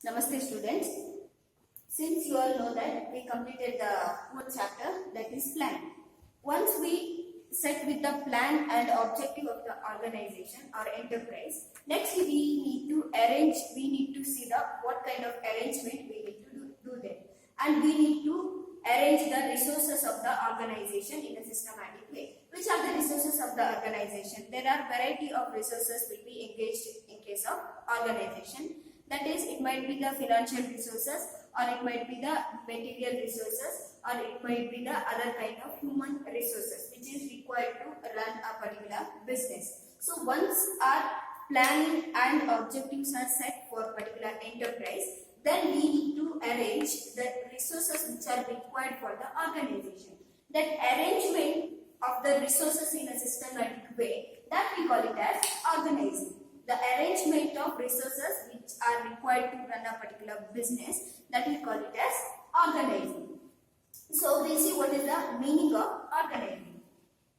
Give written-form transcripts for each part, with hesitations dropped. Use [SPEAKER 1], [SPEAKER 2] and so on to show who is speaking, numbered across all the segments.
[SPEAKER 1] Namaste students. Since you all know that we completed the fourth chapter, that is plan. Once we set with the plan and objective of the organization or enterprise, next we need to arrange, we need to see the what kind of arrangement we need to do there. And we need to arrange the resources of the organization in a systematic way. Which are the resources of the organization? There are variety of resources will be engaged in case of organization. That is, it might be the financial resources, or it might be the material resources, or it might be the other kind of human resources which is required to run a particular business. So once our planning and objectives are set for particular enterprise, then we need to arrange the resources which are required for the organization. That arrangement of the resources in a systematic way, that we call it as organizing. The arrangement of resources which are required to run a particular business, that we call it as organizing. So we'll see what is the meaning of organizing.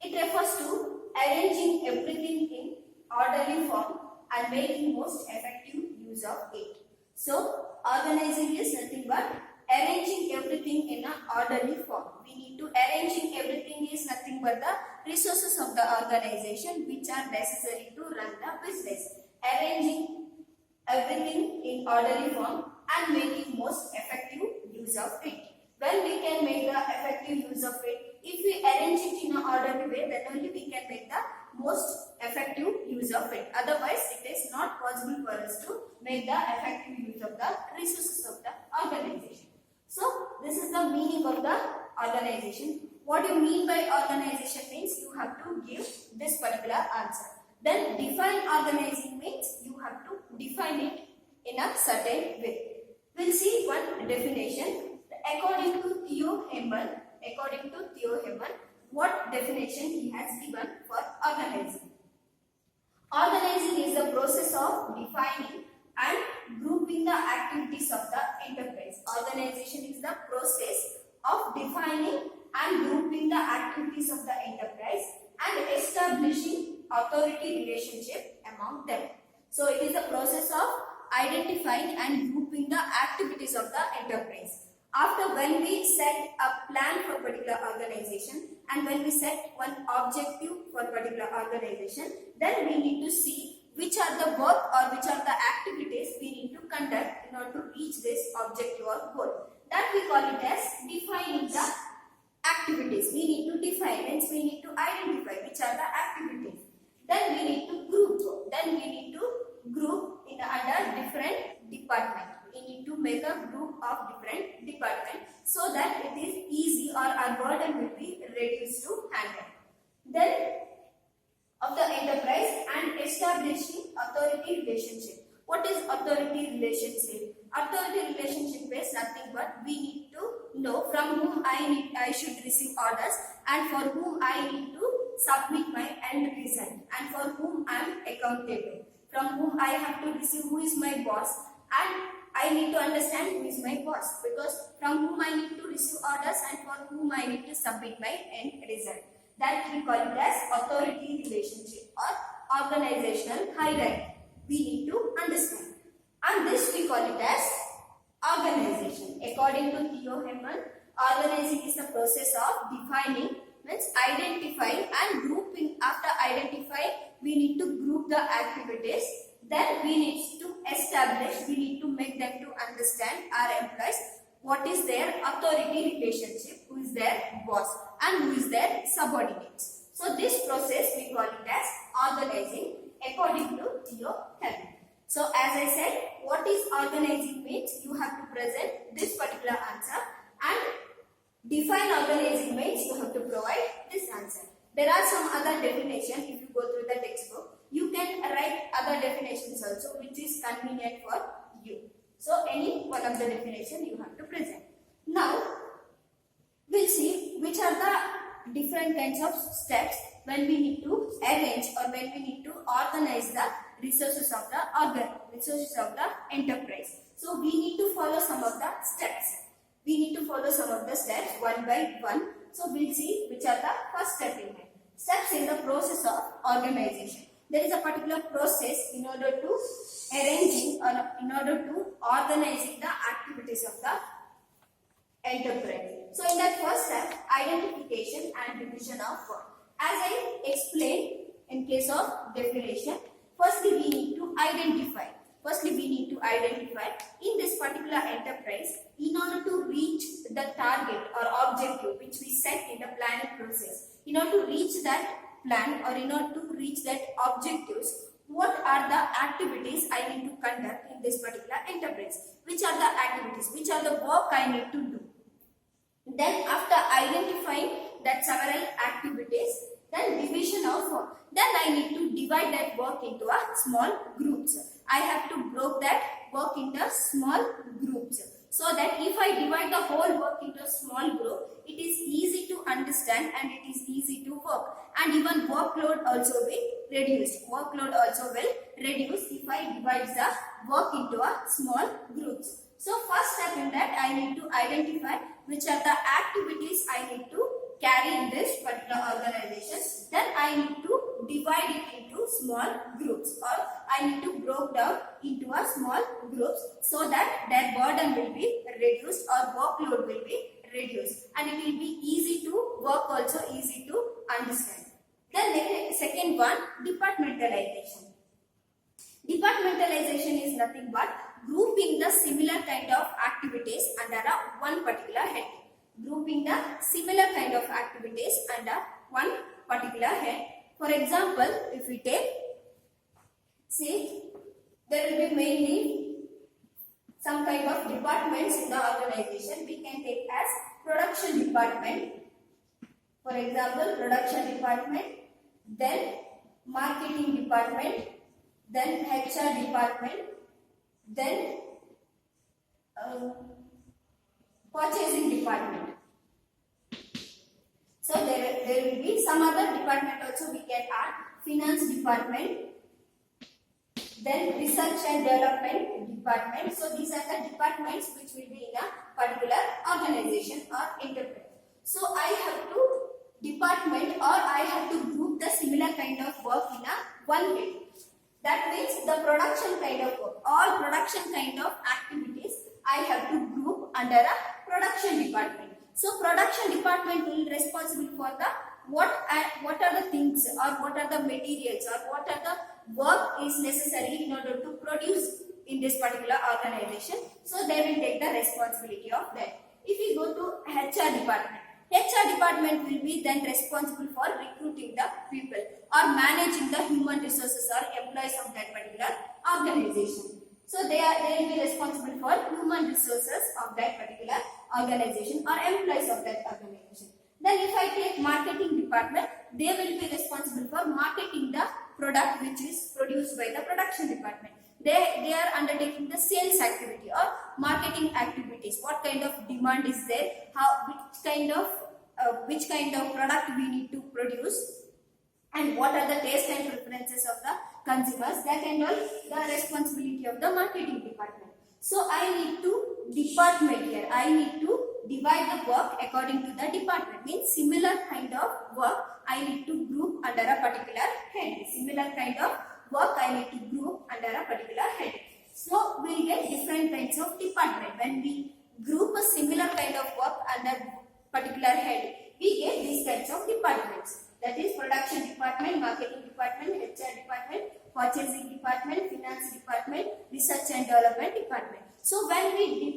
[SPEAKER 1] It refers to arranging everything in orderly form and making most effective use of it. So organizing is nothing but arranging everything in an orderly form. We need to arranging everything is nothing but the resources of the organization which are necessary to run the business. Arranging everything in orderly form and making most effective use of it. When we can make the effective use of it, if we arrange it in an orderly way, then only we can make the most effective use of it. Otherwise, it is not possible for us to make the effective use of the resources of the organization. So, this is the meaning of the organization. What you mean by organization means you have to give this particular answer. Then define organizing means you have to define it in a certain way. We'll see one definition. According to Theo Hemmel, what definition he has given for organizing. Organizing is the process of defining and grouping the activities of the enterprise. Organization is the process of defining and grouping the activities of the enterprise and establishing authority relationship among them. So it is the process of identifying and grouping the activities of the enterprise. After when we set a plan for particular organization and when we set one objective for particular organization, then we need to see which are the work or which are the activities we need to conduct in order to reach this objective or goal. That we call it as defining the activities. We need to define, hence we need to identify which are the activities. Then we need to group. In under different department. We need to make a group of different departments so that it is easy or our burden will be reduced to handle. Then of the enterprise and establishing authority relationship. What is authority relationship? Authority relationship is nothing but we need to know from whom I should receive orders and for whom I need to submit my end result and for whom I am accountable. From whom I have to receive who is my boss and I need to understand who is my boss because from whom I need to receive orders and for whom I need to submit my end result. That we call it as authority relationship or organizational hierarchy. We need to understand. And this we call it as organization. According to Theo Hemmel, organizing is the process of defining, means identifying and grouping. After identifying, we need to group the activities. Then we need to establish, we need to make them to understand our employees what is their authority relationship, who is their boss and who is their subordinates. So this process we call it as organizing according to Theo Hemmel. So as I said, what is organizing means you have to present this particular answer and define organizing means you have to provide this answer. There are some other definitions if you go through the textbook. You can write other definitions also which is convenient for you. So any one of the definition you have to present. Now we'll see which are the different kinds of steps when we need to arrange or when we need to organize the resources of the enterprise. So we need to follow some of the steps. One by one. So we'll see which are the first step in it. Steps in the process of organization. There is a particular process in order to arranging or in order to organizing the activities of the enterprise. So in that first step, identification and division of work. As I explained in case of definition, firstly we need to identify. In this particular enterprise, in order to reach the target or objective which we set in the planning process, in order to reach that plan or in order to reach that objectives, what are the activities I need to conduct in this particular enterprise? Which are the activities? Which are the work I need to do? Then after identifying that several activities, then division of work. Then I need to divide that work into a small groups. I have to break that work into small groups. So that if I divide the whole work into a small group, it is easy to understand and it is easy to work. And even workload also will reduce. If I divide the work into a small groups. So first step in that, I need to identify which are the activities I need to carry in this particular organization. Then I need to divide it into small groups, or I need to break down into a small groups so that their burden will be reduced or workload will be reduced, and it will be easy to work, also easy to understand. Then second one, departmentalization. Departmentalization is nothing but grouping the similar kind of activities under a one particular head. For example, if we take, see, there will be mainly some kind of departments in the organization. We can take as production department. For example, production department, then marketing department, then HR department, then purchasing department. So there will be some other department also we can add, finance department, then research and development department. So these are the departments which will be in a particular organization or enterprise. So I have to department or I have to group the similar kind of work in a one head. That means the production kind of work, all production kind of activities I have to group under a production department. So production department will be responsible for the what are the things or what are the materials or what are the work is necessary in order to produce in this particular organization. So they will take the responsibility of that. If we go to HR department will be then responsible for recruiting the people or managing the human resources or employees of that particular organization. So they will be responsible for human resources of that particular organization or employees of that organization. Then if I take marketing department, they will be responsible for marketing the product which is produced by the production department. They are undertaking the sales activity or marketing activities. What kind of demand is there? Which kind of product we need to produce, and what are the taste and preferences of the consumers? That and all the responsibility of the marketing department. So I need to department here. I need to divide the work according to the department. Means similar kind of work I need to group under a particular head. Similar kind of work I need to group under a particular head. So we get different kinds of department. When we group a similar kind of work under particular head, we get these kinds of departments. That is production department, marketing department, HR department, purchasing department, finance department, research and development department. So when we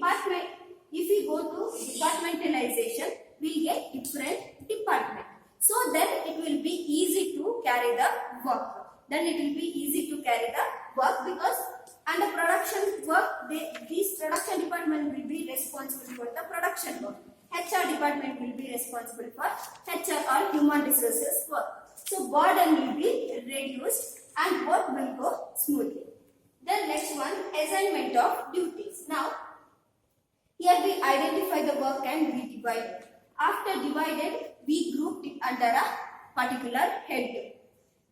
[SPEAKER 1] if we go to departmentalization, we get different department. So then it will be easy to carry the work. Because under production work, this production department will be responsible for the production work. HR department will be responsible for HR or human resources work. So burden will be reduced and work will go smoothly. Then next one, assignment of duties. Now here we identify the work and we divide it. After divided, we group it under a particular head.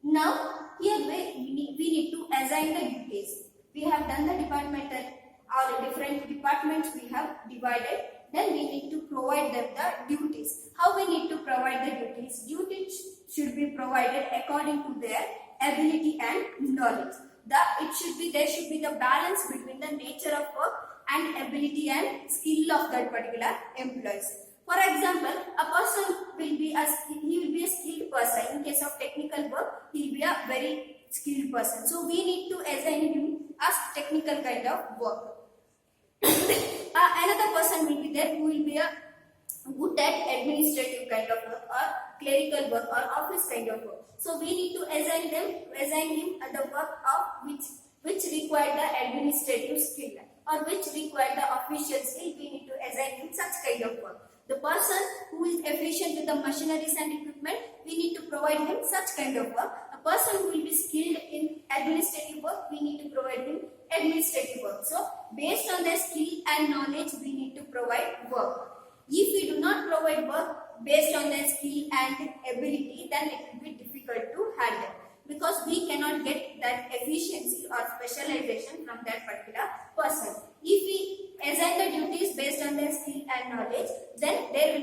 [SPEAKER 1] Now here we need to assign the duties. We have done the departmental or different departments we have divided. Then we need to provide them the duties. How we need to provide the duties? Duties should be provided according to their ability and knowledge. There should be the balance between the nature of work and ability and skill of that particular employees. For example, a person will be a skilled person. In case of technical work, he will be a very skilled person. So we need to assign him as technical kind of work. Another person will be there who will be a good at administrative kind of work or clerical work or office kind of work. So we need to assign him the work of which require the administrative skill or which require the official skill. We need to assign him such kind of work. The person who is efficient with the machineries and equipment, we need to provide him such kind of work. A person who will be skilled in administrative work, we need to provide him administrative work. So based on their skill and knowledge, we need to provide work. If we do not provide work based on their skill and ability, then it will be difficult to handle, because we cannot get that efficiency or specialization from that particular person. If we assign the duties based on their skill and knowledge, then there we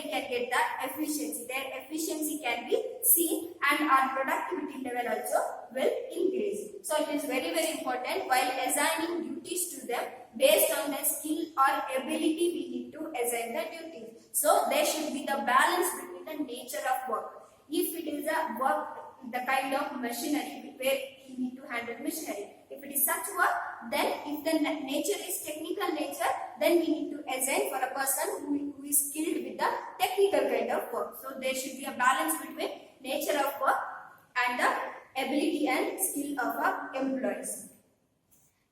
[SPEAKER 1] can get the efficiency. Their efficiency can be seen and our productivity level also will increase. So it is very important, while assigning duties to them based on their skill or ability, we need to assign the duties. So there should be the balance between the nature of work. If it is a work, the kind of machinery where you need to handle machinery, if it is such work, then if the nature is technical nature, then we need to assign for a person who is skilled with the technical kind of work. So there should be a balance between nature of work and the ability and skill of our employees.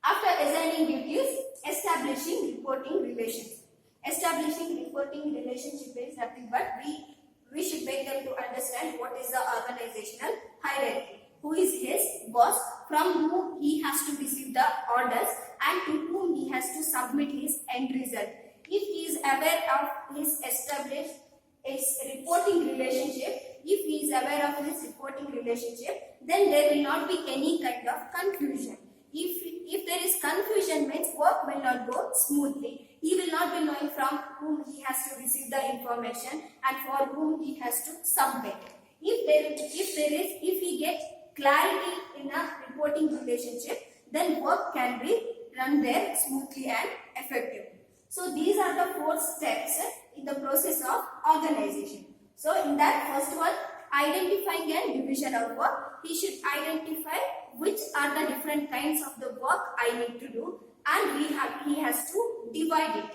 [SPEAKER 1] After assigning duties, establishing reporting relations. Establishing reporting relationship is nothing but we should make them to understand what is the organizational hierarchy. Who is his boss, from whom he has to receive the orders, and to whom he has to submit his end result. If he is aware of his established reporting relationship, then there will not be any kind of confusion. If there is confusion, means work will not go smoothly. He will not be knowing from whom he has to receive the information and for whom he has to submit. If he gets clarity in a reporting relationship, then work can be run there smoothly and effectively. So these are the 4 steps in the process of organization. So in that first one, identifying and division of work, he should identify which are the different kinds of the work I need to do, and he has to divide it.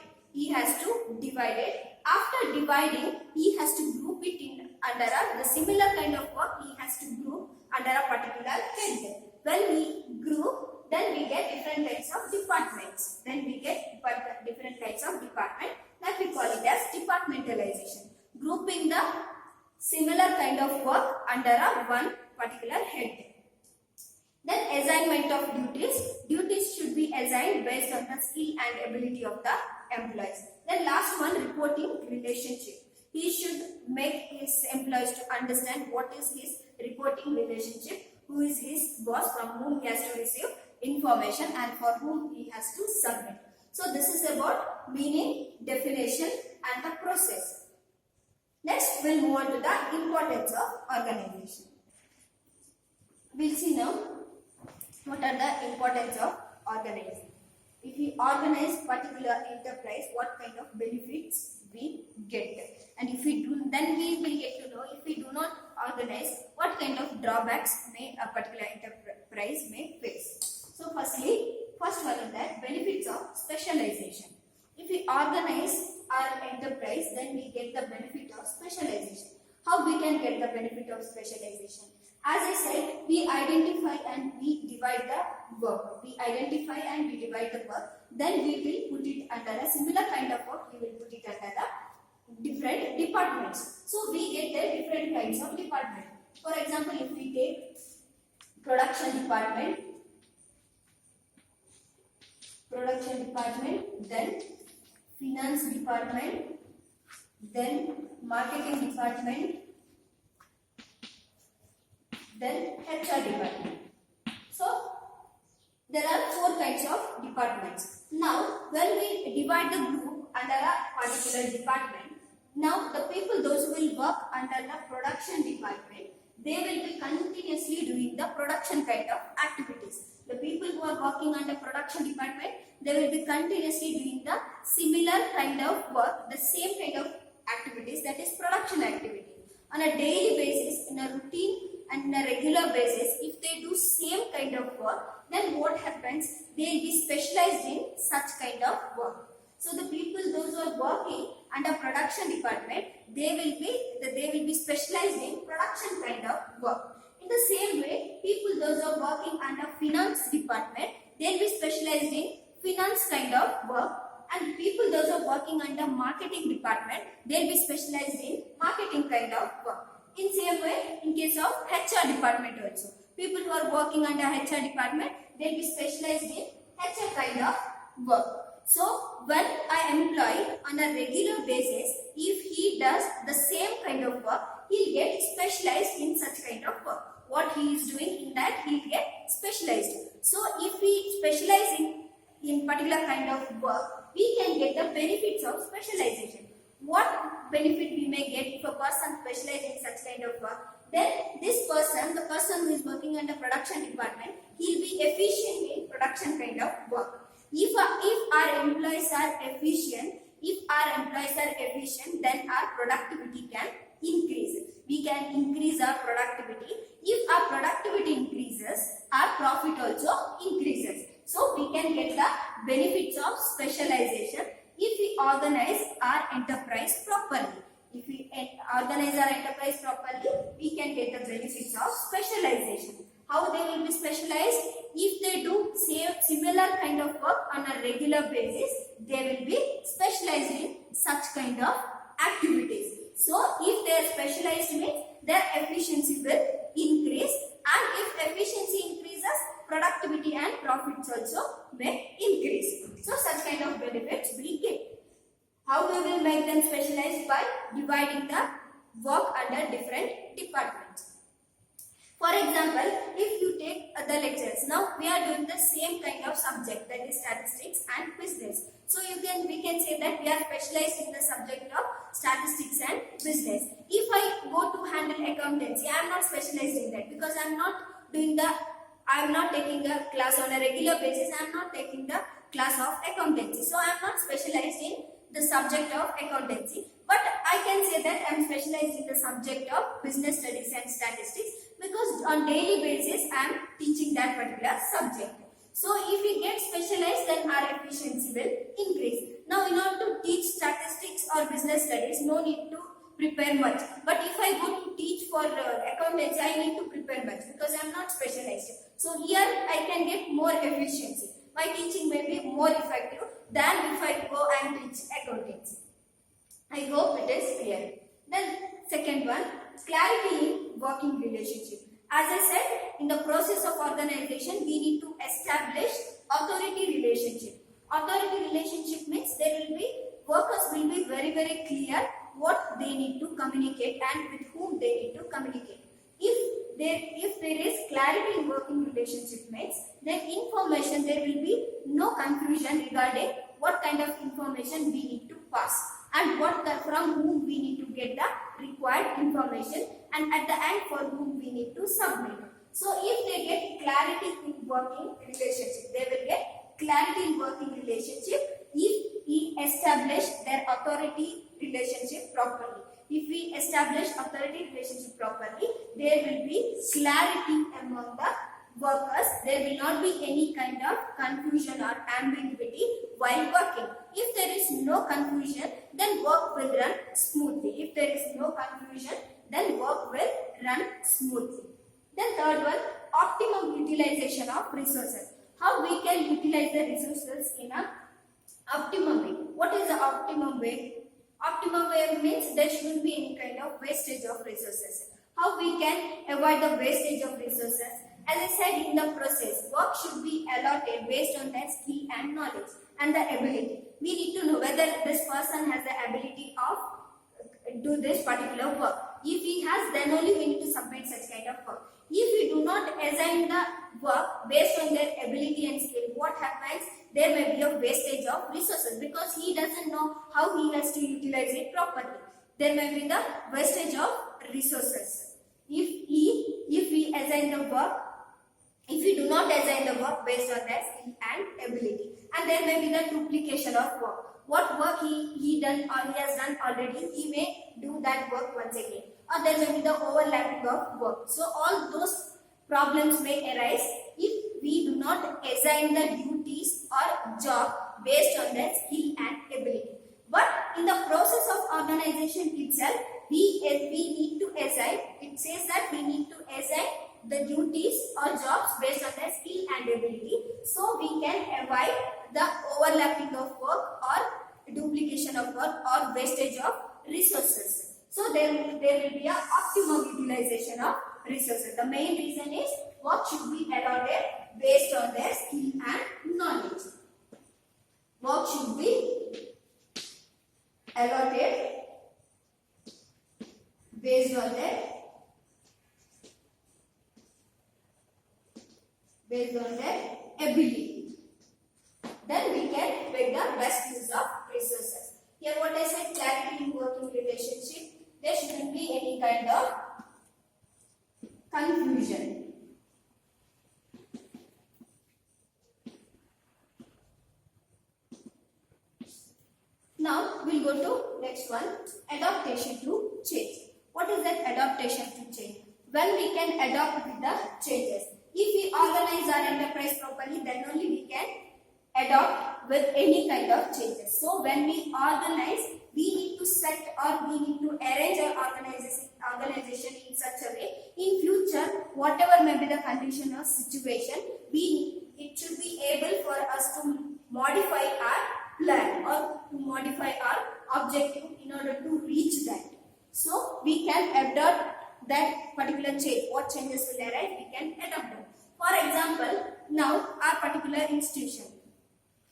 [SPEAKER 1] After dividing, he has to group it in under the similar kind of work. He has to group under a particular head. When we group, then we get different types of departments. That we call it as departmentalization. Grouping the similar kind of work under a one particular head. Then assignment of duties. Duties should be assigned based on the skill and ability of the employees. Then last one, reporting relationship. He should make his employees to understand what is his reporting relationship, who is his boss, from whom he has to receive information and for whom he has to submit. So this is about meaning, definition and the process. Next we'll move on to the importance of organization. We'll see now what are the importance of organizing. If we organize particular enterprise, what kind of benefits we get, and if we do, then we will get to know if we do not organize, what kind of drawbacks may a particular enterprise may face. So first one is that benefits of specialization. If we organize our enterprise, then we get the benefit of specialization. How we can get the benefit of specialization? As I said, we identify and we divide the work. Then we will put it under a similar kind of work. We will put it under the different departments. So we get the different kinds of department. For example, if we take production department, then finance department, then marketing department, then HR department. So there are 4 kinds of departments. Now when we divide the group under a particular department, now the people, those who will work under the production department, they will be continuously doing the production kind of activities. The people who are working under production department, they will be continuously doing the similar kind of work, the same kind of activities, that is production activity. On a daily basis, in a routine and in a regular basis, if they do same kind of work, then what happens? They will be specialized in such kind of work. So the people, those who are working under production department, they will be specialized in production kind of work. In the same way, people, those who are working under finance department, they will be specialized in finance kind of work. And people, those who are working under marketing department, they will be specialized in marketing kind of work. In same way, in case of HR department also, people who are working under HR department, they will be specialized in HR kind of work. So, when I employ on a regular basis, if he does the same kind of work, he will get specialized in such kind of work. What he is doing in that, he will get specialized. So, if we specialize in particular kind of work, we can get the benefits of specialization. What benefit we may get if a person specializes in such kind of work? Then this person, the person who is working under production department, he will be efficient in production kind of work. If our employees are efficient, then our productivity can increase. We can increase our productivity. If our productivity increases, our profit also increases. So we can get the benefits of specialization if we organize our enterprise properly. If we organize our enterprise properly, we can get the benefits of specialization. How they will be specialized? If they do similar kind of work on a regular basis, they will be specialized in such kind of activities. So, if they are specialized means their efficiency will increase, and if efficiency increases, productivity and profits also may increase. So, such kind of benefits we get. How we will make them specialized? By dividing the work under different departments. For example, if you take the lectures, now we are doing the same kind of subject, that is statistics and business. So we can say that we are specialized in the subject of statistics and business. If I go to handle accountancy, I am not specialized in that because I am not taking a class on a regular basis. I am not taking the class of accountancy. So I am not specialized in the subject of accountancy. But I can say that I am specialized in the subject of business studies and statistics, because on daily basis I am teaching that particular subject. So if we get specialized, then our efficiency will increase. Now in order to teach statistics or business studies, no need to prepare much. But if I go to teach for accountancy, I need to prepare much because I am not specialized. So here I can get more efficiency. My teaching may be more effective than if I go and teach accountancy. I hope it is clear. Then second one, clarity in working relationship. As I said, in the process of organization, we need to establish authority relationship. Authority relationship means workers will be very clear what they need to communicate and with whom they need to communicate. If there is clarity in working relationship means, then there will be no confusion regarding what kind of information we need to pass and from whom we need to get the required information, and at the end for whom we need to submit. So if they get clarity in working relationship, they will get clarity in working relationship if we establish their authority relationship properly. If we establish authority relationship properly, there will be clarity among the workers. There will not be any kind of confusion or ambiguity while working. If there is no confusion, then work will run smoothly. If there is no confusion, then work will run smoothly. Then third one, optimum utilization of resources. How we can utilize the resources in an optimum way. What is the optimum way? Optimum way means there shouldn't be any kind of wastage of resources. How we can avoid the wastage of resources? As I said in the process, work should be allotted based on their skill and knowledge and the ability. We need to know whether this person has the ability of do this particular work. If he has, then only we need to submit such kind of work. If we do not assign the work based on their ability and skill, what happens? There may be a wastage of resources because he doesn't know how he has to utilize it properly. There may be the wastage of resources. If we assign the work if we do not assign the work based on their skill and ability. And there may be the duplication of work. What work he done or he has done already, he may do that work once again. Or there may be the overlapping of work. So all those problems may arise if we do not assign the duties or job based on their skill and ability. But in the process of organization itself, we need to assign, it says that we need to assign the duties or jobs based on their skill and ability, so we can avoid the overlapping of work or duplication of work or wastage of resources. So there will be an optimum utilization of resources. The main reason is work should be allotted based on their skill and knowledge. Work should be allotted based on their ability. Then we can make the best use of resources. Here what I said, clarity in working relationship. There shouldn't be any kind of confusion. Now we'll go to next one, adaptation to change. What is that adaptation to change? When we can adapt with the changes. If we organize our enterprise properly, then only we can adapt with any kind of changes. So when we organize, we need to set or we need to arrange our organization in such a way, in future, whatever may be the condition or situation, it should be able for us to modify our plan or to modify our objective in order to reach that. So we can adapt that particular change. What changes will arise, we can adapt them. For example, now our particular institution,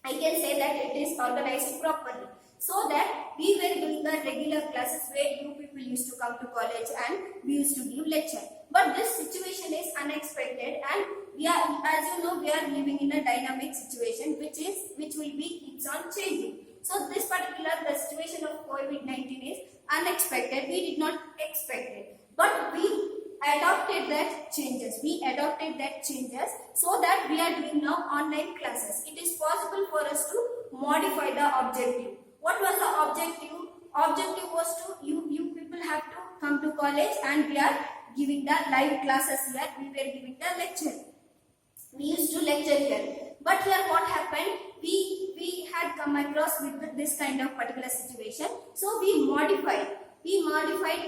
[SPEAKER 1] I can say that it is organized properly, so that we were doing the regular classes where you people used to come to college and we used to give lecture. But this situation is unexpected, and we are, as you know, we are living in a dynamic situation which will be keeps on changing. So this particular the situation of COVID-19 is unexpected. We did not expect it, but we adopted that changes. We adopted that changes so that we are doing now online classes. It is possible for us to modify the objective. What was the objective? Objective was to you people have to come to college and we are giving the live classes here. We were giving the lecture. We used to lecture here. But here what happened? We had come across with this kind of particular situation. So we modified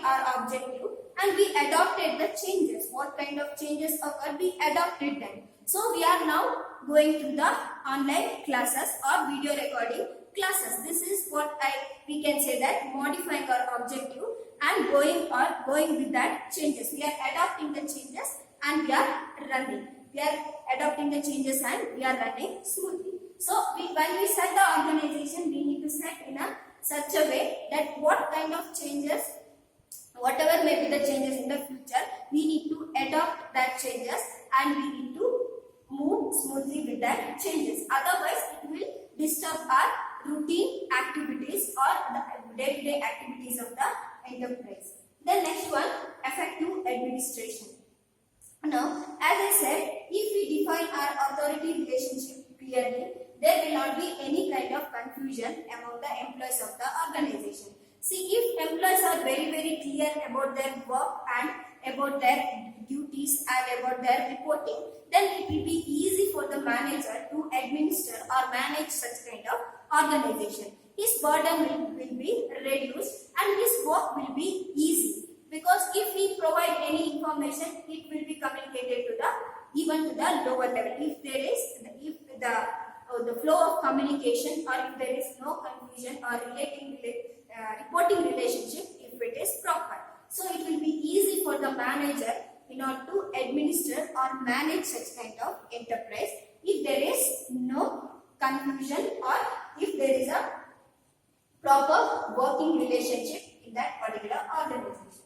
[SPEAKER 1] our objective and we adopted the changes. What kind of changes occurred? We adopted them. So we are now going to the online classes or video recording classes. This is what we can say that modifying our objective and going with that changes. We are adopting the changes and we are running. We are adopting the changes and we are running smoothly. So when we set the organization, we need to set in such a way that what kind of changes, whatever may be the changes in the future, we need to adopt that changes and we need to move smoothly with that changes. Otherwise, it will disturb our routine activities or the day-to-day activities of the enterprise. The next one, effective administration. Now, as I said, if we define our authority relationship clearly, there will not be any kind of confusion among the employees of the organization. See, if employees are very, very clear about their work and about their duties and about their reporting, then it will be easy for the manager to administer or manage such kind of organization. His burden will be reduced and his work will be easy. Because if we provide any information, it will be communicated to even to the lower level. If the flow of communication or if there is no confusion or reporting relationship, if it is proper. So it will be easy for the manager in order to administer or manage such kind of enterprise if there is no confusion or if there is a proper working relationship in that particular organization.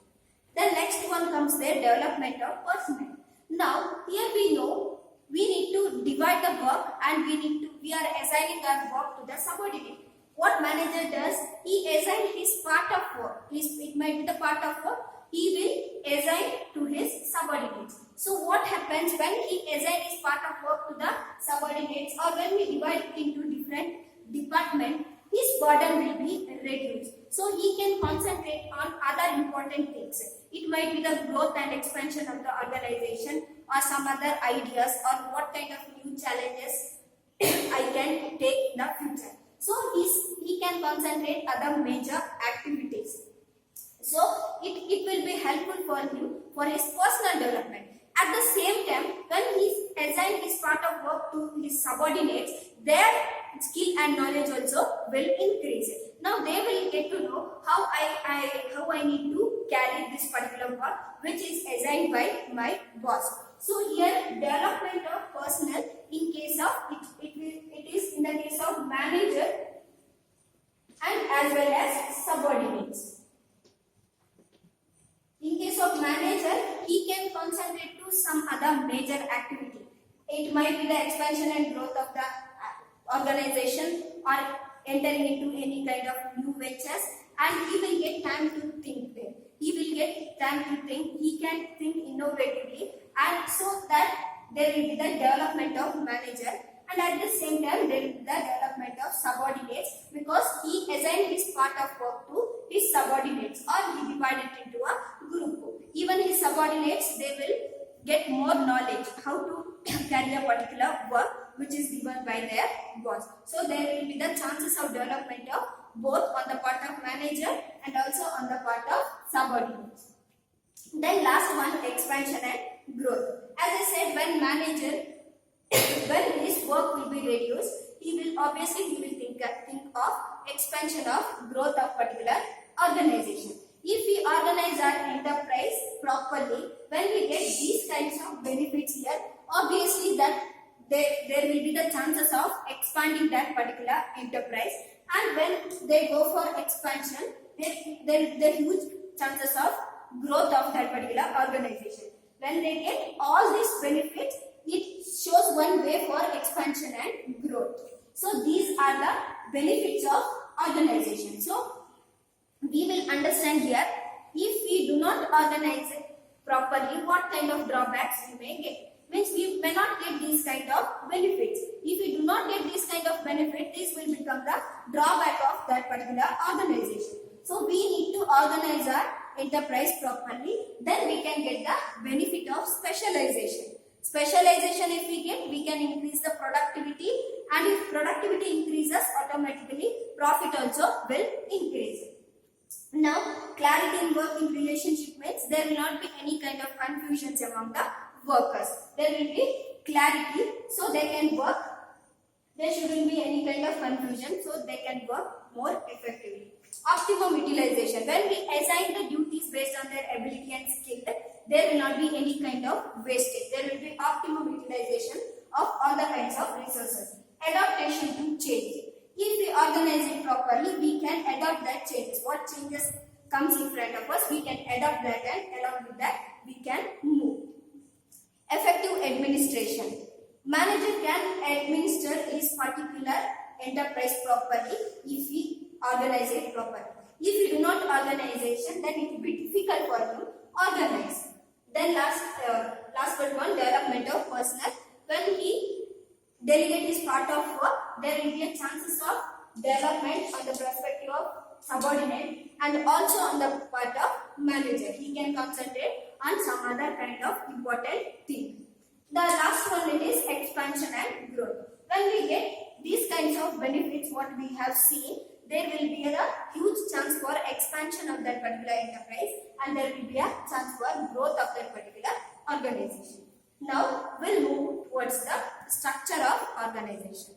[SPEAKER 1] The next one comes there, development of personnel. Now, here we know we need to divide the work and we are assigning our work to the subordinate. What manager does, he assigns his part of work. It might be the part of work he will assign to his subordinates. So what happens when he assign his part of work to the subordinates, or when we divide it into different departments, his burden will be reduced. So he can concentrate on other important things. It might be the growth and expansion of the organization, or some other ideas, or what kind of new challenges I can take in the future. So he can concentrate other major activities. So it will be helpful for him for his personal development. At the same time, when he assigns his part of work to his subordinates, their skill and knowledge also will increase. Now they will get to know how I need to carry this particular work which is assigned by my boss. So here development of personnel in case of it is in the case of manager and as well as subordinates. In case of manager, he can concentrate to some other major activity. It might be the expansion and growth of the organization, or entering into any kind of new ventures, and he will get time to think there. He will get time to think. He can think innovatively, and so that there will be the development of manager, and at the same time there will be the development of subordinates, because he assigned his part of work to his subordinates, or he divided it into a group. Even his subordinates, they will get more knowledge how to carry a particular work which is given by their boss. So there will be the chances of development of both on the part of manager and also on the part of subordinates. Then last one, expansion and growth. As I said, when manager, when his work will be reduced, he will think of expansion of growth of particular organization. If we organize our enterprise properly, when we get these kinds of benefits here, obviously that there will be the chances of expanding that particular enterprise, and when they go for expansion, there huge chances of growth of that particular organization. When they get all these benefits, it shows one way for expansion and growth. So these are the benefits of organization. So we will understand here, if we do not organize it properly, what kind of drawbacks we may get. Means we may not get these kind of benefits. If we do not get this kind of benefit, this will become the drawback of that particular organization. So we need to organize our enterprise properly, then we can get the benefit of specialization. Specialization if we get, we can increase the productivity, and if productivity increases, automatically profit also will increase. Now, clarity in working relationship means there will not be any kind of confusions among the workers. There will be clarity, so they can work. There shouldn't be any kind of confusion, so they can work more effectively. Optimum utilization. When we assign the duties based on their ability and skill, there will not be any kind of wastage. There will be optimum utilization of all the kinds of resources. Adaptation to change. If we organize it properly, we can adapt that changes. What changes comes in front of us, we can adapt that, and along with that, we can move. Effective administration. Manager can administer his particular enterprise properly if we organize it properly. If we do not organization, then it will be difficult for you to organize. Then last but one, development of personnel. When he delegate his part of work, there will be a chances of development on the perspective of subordinate and also on the part of manager. He can concentrate on some other kind of important thing. The last one, it is expansion and growth. When we get these kinds of benefits, what we have seen, there will be a huge chance for expansion of that particular enterprise, and there will be a chance for growth of that particular organization. Now we'll move towards the structure of organization.